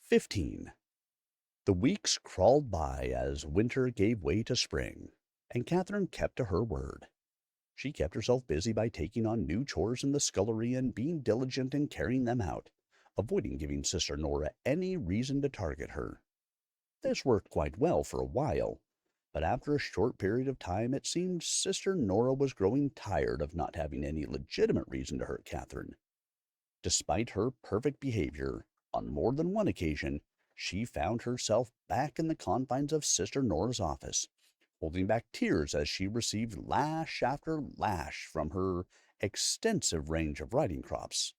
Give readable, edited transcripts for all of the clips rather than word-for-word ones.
15. The weeks crawled by as winter gave way to spring, and Catherine kept to her word. She kept herself busy by taking on new chores in the scullery and being diligent in carrying them out, avoiding giving Sister Nora any reason to target her. This worked quite well for a while, but after a short period of time it seemed Sister Nora was growing tired of not having any legitimate reason to hurt Catherine. Despite her perfect behavior, on more than one occasion, she found herself back in the confines of Sister Nora's office, holding back tears as she received lash after lash from her extensive range of riding crops.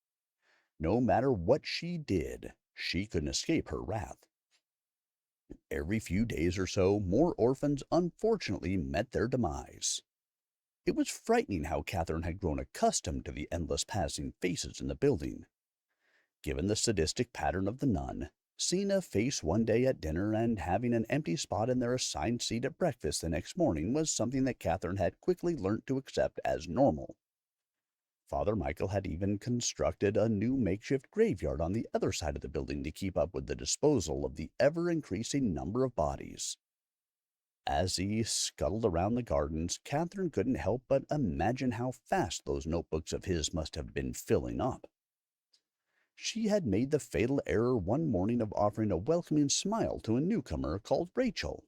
No matter what she did, she couldn't escape her wrath. Every few days or so, more orphans unfortunately met their demise. It was frightening how Catherine had grown accustomed to the endless passing faces in the building. Given the sadistic pattern of the nun, seeing a face one day at dinner and having an empty spot in their assigned seat at breakfast the next morning was something that Catherine had quickly learnt to accept as normal. Father Michael had even constructed a new makeshift graveyard on the other side of the building to keep up with the disposal of the ever-increasing number of bodies. As he scuttled around the gardens, Catherine couldn't help but imagine how fast those notebooks of his must have been filling up. She had made the fatal error one morning of offering a welcoming smile to a newcomer called Rachel.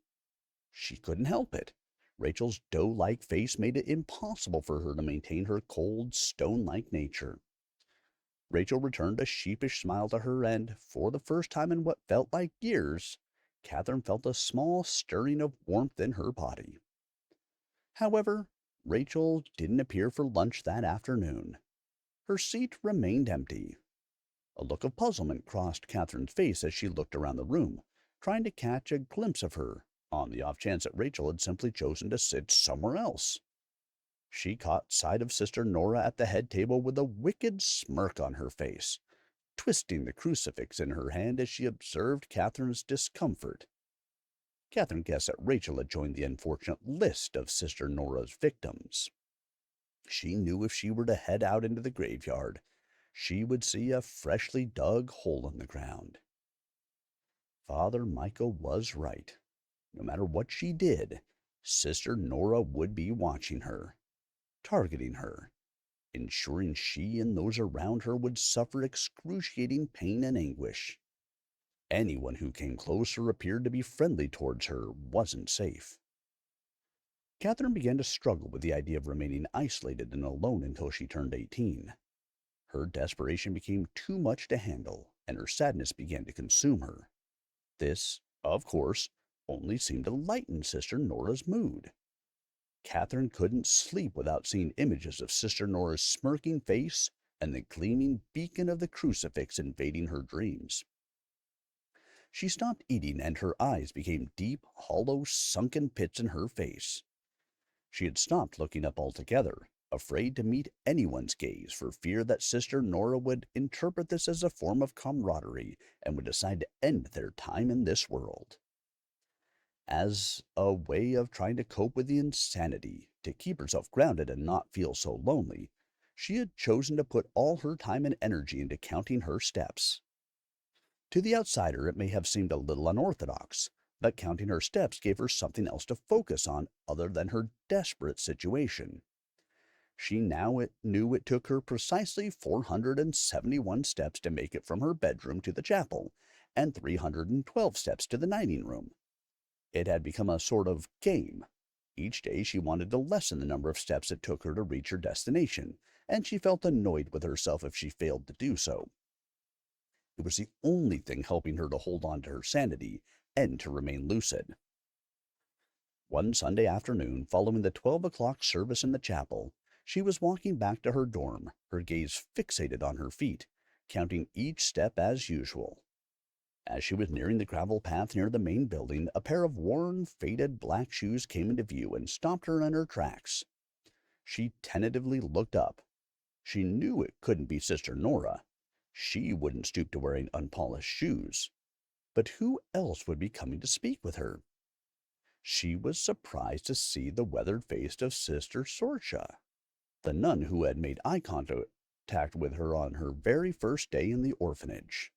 She couldn't help it. Rachel's doe-like face made it impossible for her to maintain her cold, stone-like nature. Rachel returned a sheepish smile to her, and, for the first time in what felt like years, Catherine felt a small stirring of warmth in her body. However, Rachel didn't appear for lunch that afternoon. Her seat remained empty. A look of puzzlement crossed Catherine's face as she looked around the room, trying to catch a glimpse of her, on the off chance that Rachel had simply chosen to sit somewhere else. She caught sight of Sister Nora at the head table with a wicked smirk on her face, twisting the crucifix in her hand as she observed Catherine's discomfort. Catherine guessed that Rachel had joined the unfortunate list of Sister Nora's victims. She knew if she were to head out into the graveyard, she would see a freshly dug hole in the ground. Father Michael was right. No matter what she did, Sister Nora would be watching her, targeting her, ensuring she and those around her would suffer excruciating pain and anguish. Anyone who came close or appeared to be friendly towards her wasn't safe. Catherine began to struggle with the idea of remaining isolated and alone until she turned 18. Her desperation became too much to handle, and her sadness began to consume her. This, of course, only seemed to lighten Sister Nora's mood. Catherine couldn't sleep without seeing images of Sister Nora's smirking face and the gleaming beacon of the crucifix invading her dreams. She stopped eating, and her eyes became deep, hollow, sunken pits in her face. She had stopped looking up altogether, afraid to meet anyone's gaze for fear that Sister Nora would interpret this as a form of camaraderie and would decide to end their time in this world. As a way of trying to cope with the insanity, to keep herself grounded and not feel so lonely, she had chosen to put all her time and energy into counting her steps. To the outsider, it may have seemed a little unorthodox, but counting her steps gave her something else to focus on other than her desperate situation. She now knew it took her precisely 471 steps to make it from her bedroom to the chapel, and 312 steps to the dining room. It had become a sort of game. Each day she wanted to lessen the number of steps it took her to reach her destination, and she felt annoyed with herself if she failed to do so. It was the only thing helping her to hold on to her sanity and to remain lucid. One Sunday afternoon, following the 12 o'clock service in the chapel, she was walking back to her dorm, her gaze fixated on her feet, counting each step as usual. As she was nearing the gravel path near the main building, a pair of worn, faded black shoes came into view and stopped her in her tracks. She tentatively looked up. She knew it couldn't be Sister Nora. She wouldn't stoop to wearing unpolished shoes. But who else would be coming to speak with her? She was surprised to see the weathered face of Sister Sorcha, the nun who had made eye contact with her on her very first day in the orphanage.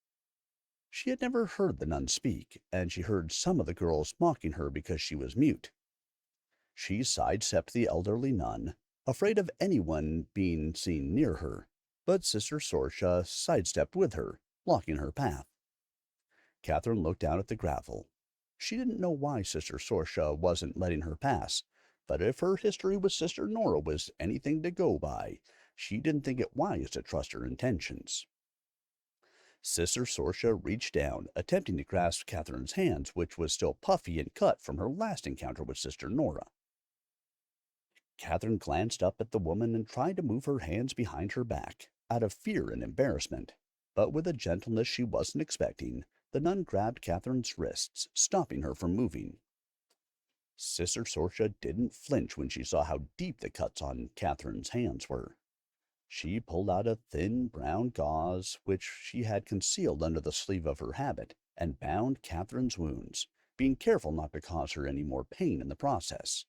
She had never heard the nun speak, and she heard some of the girls mocking her because she was mute. She sidestepped the elderly nun, afraid of anyone being seen near her, but Sister Sorcia sidestepped with her, blocking her path. Catherine looked down at the gravel. She didn't know why Sister Sorcia wasn't letting her pass, but if her history with Sister Nora was anything to go by, she didn't think it wise to trust her intentions. Sister Sorcia reached down, attempting to grasp Catherine's hands, which was still puffy and cut from her last encounter with Sister Nora. Catherine glanced up at the woman and tried to move her hands behind her back, out of fear and embarrassment, but with a gentleness she wasn't expecting, the nun grabbed Catherine's wrists, stopping her from moving. Sister Sorcia didn't flinch when she saw how deep the cuts on Catherine's hands were. She pulled out a thin brown gauze which she had concealed under the sleeve of her habit and bound Catherine's wounds, being careful not to cause her any more pain in the process.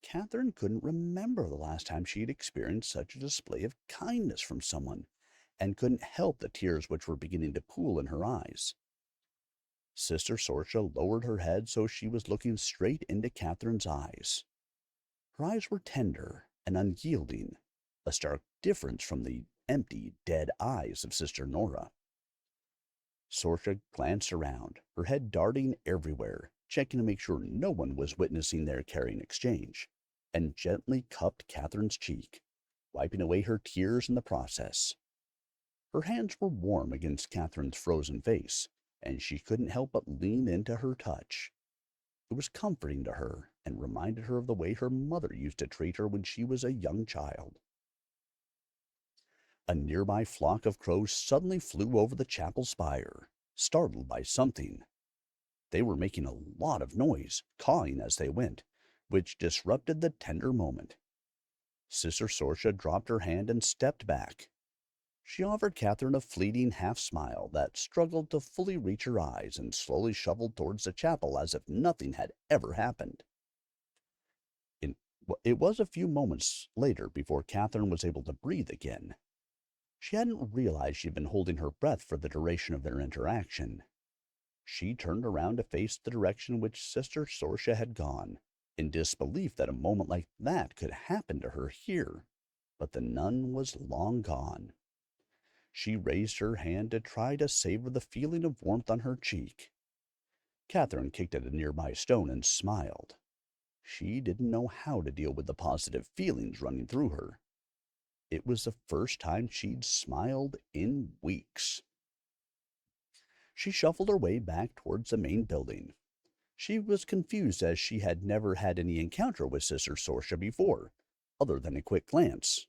Catherine couldn't remember the last time she had experienced such a display of kindness from someone, and couldn't help the tears which were beginning to pool in her eyes. Sister Sorcia lowered her head so she was looking straight into Catherine's eyes. Her eyes were tender and unyielding, a stark difference from the empty, dead eyes of Sister Nora. Sorcia glanced around, her head darting everywhere, checking to make sure no one was witnessing their caring exchange, and gently cupped Catherine's cheek, wiping away her tears in the process. Her hands were warm against Catherine's frozen face, and she couldn't help but lean into her touch. It was comforting to her and reminded her of the way her mother used to treat her when she was a young child. A nearby flock of crows suddenly flew over the chapel spire, startled by something. They were making a lot of noise, cawing as they went, which disrupted the tender moment. Sister Sorcia dropped her hand and stepped back. She offered Catherine a fleeting half-smile that struggled to fully reach her eyes and slowly shuffled towards the chapel as if nothing had ever happened. It was a few moments later before Catherine was able to breathe again. She hadn't realized she'd been holding her breath for the duration of their interaction. She turned around to face the direction in which Sister Sorcia had gone, in disbelief that a moment like that could happen to her here. But the nun was long gone. She raised her hand to try to savor the feeling of warmth on her cheek. Catherine kicked at a nearby stone and smiled. She didn't know how to deal with the positive feelings running through her. It was the first time she'd smiled in weeks. She shuffled her way back towards the main building. She was confused as she had never had any encounter with Sister Sorcia before, other than a quick glance.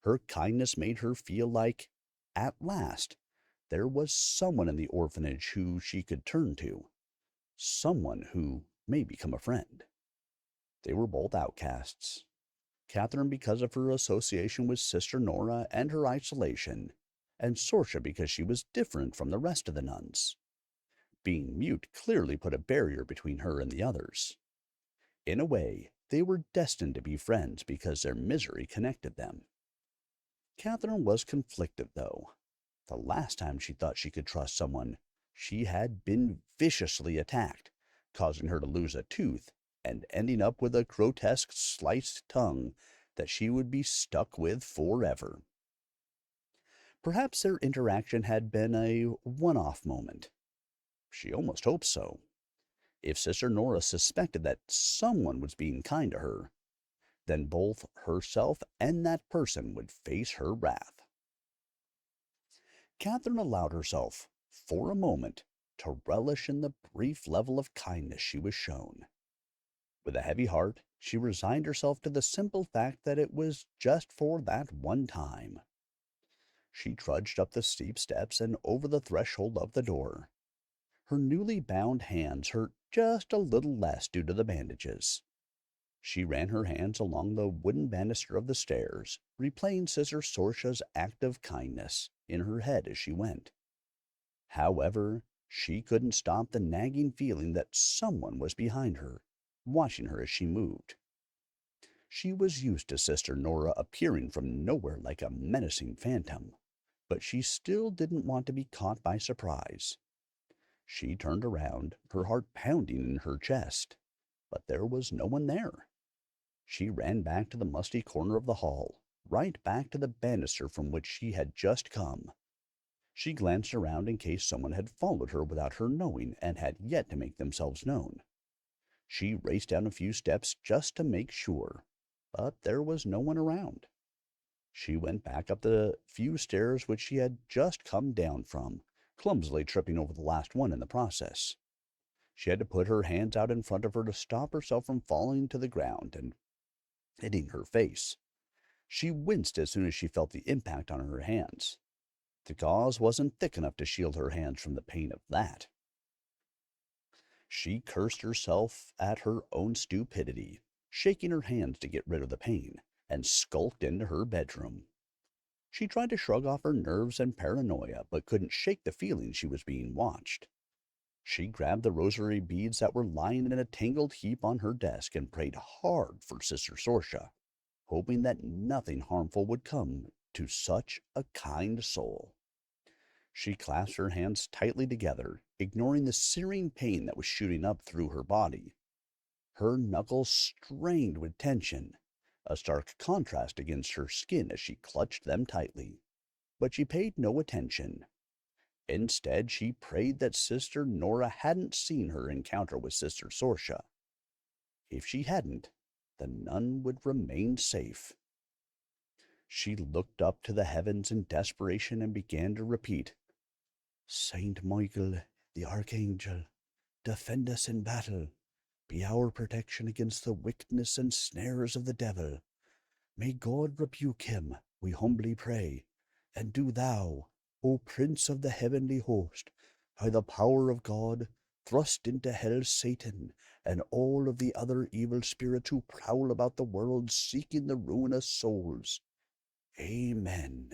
Her kindness made her feel like, at last, there was someone in the orphanage who she could turn to. Someone who may become a friend. They were both outcasts. Catherine because of her association with Sister Nora and her isolation, and Sorcia because she was different from the rest of the nuns. Being mute clearly put a barrier between her and the others. In a way, they were destined to be friends because their misery connected them. Catherine was conflicted, though. The last time she thought she could trust someone, she had been viciously attacked, causing her to lose a tooth and ending up with a grotesque sliced tongue that she would be stuck with forever. Perhaps their interaction had been a one-off moment. She almost hoped so. If Sister Nora suspected that someone was being kind to her, then both herself and that person would face her wrath. Catherine allowed herself, for a moment, to relish in the brief level of kindness she was shown. With a heavy heart, she resigned herself to the simple fact that it was just for that one time. She trudged up the steep steps and over the threshold of the door. Her newly bound hands hurt just a little less due to the bandages. She ran her hands along the wooden banister of the stairs, replaying Sister Sorcia's act of kindness in her head as she went. However, she couldn't stop the nagging feeling that someone was behind her, watching her as she moved. She was used to Sister Nora appearing from nowhere like a menacing phantom, but she still didn't want to be caught by surprise, She turned around, her heart pounding in her chest, but there was no one there. She ran back to the musty corner of the hall, right back to the banister from which she had just come. She glanced around in case someone had followed her without her knowing and had yet to make themselves known. She raced down a few steps just to make sure, but there was no one around. She went back up the few stairs which she had just come down from, clumsily tripping over the last one in the process. She had to put her hands out in front of her to stop herself from falling to the ground and hitting her face. She winced as soon as she felt the impact on her hands. The gauze wasn't thick enough to shield her hands from the pain of that. She cursed herself at her own stupidity, shaking her hands to get rid of the pain, and skulked into her bedroom. She tried to shrug off her nerves and paranoia, but couldn't shake the feeling she was being watched. She grabbed the rosary beads that were lying in a tangled heap on her desk and prayed hard for Sister Sorcia, hoping that nothing harmful would come to such a kind soul. She clasped her hands tightly together, ignoring the searing pain that was shooting up through her body. Her knuckles strained with tension, a stark contrast against her skin as she clutched them tightly. But she paid no attention. Instead, she prayed that Sister Nora hadn't seen her encounter with Sister Sorcia. If she hadn't, the nun would remain safe. She looked up to the heavens in desperation and began to repeat, "Saint Michael, the Archangel, defend us in battle. Be our protection against the wickedness and snares of the devil. May God rebuke him, we humbly pray. And do thou, O Prince of the heavenly host, by the power of God, thrust into hell Satan and all of the other evil spirits who prowl about the world seeking the ruin of souls. Amen."